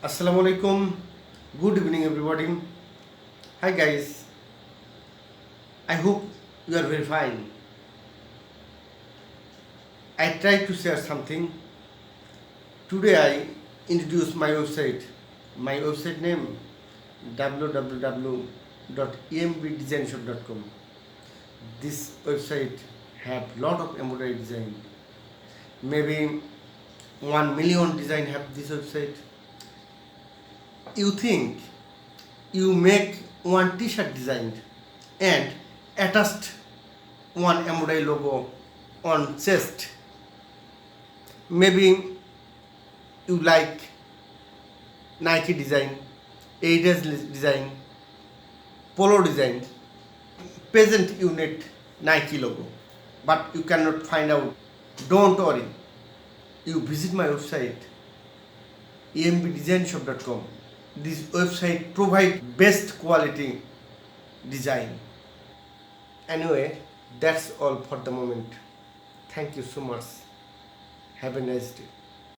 Assalamu alaikum. Good evening, everybody. Hi, guys. I hope you are very fine. I try to share something. Today, I introduce my website. My website name www.embdesignshop.com. This website have lot of embroidery design. Maybe 1 million design have this website. You think you make one t-shirt design and attached one embroidery logo on chest. Maybe you like Nike design, Adidas design, Polo design, present unit Nike logo, but you cannot find out. Don't worry, you visit my website embdesignshop.com. This website provides best quality design. Anyway, that's all for the moment. Thank you so much. Have a nice day.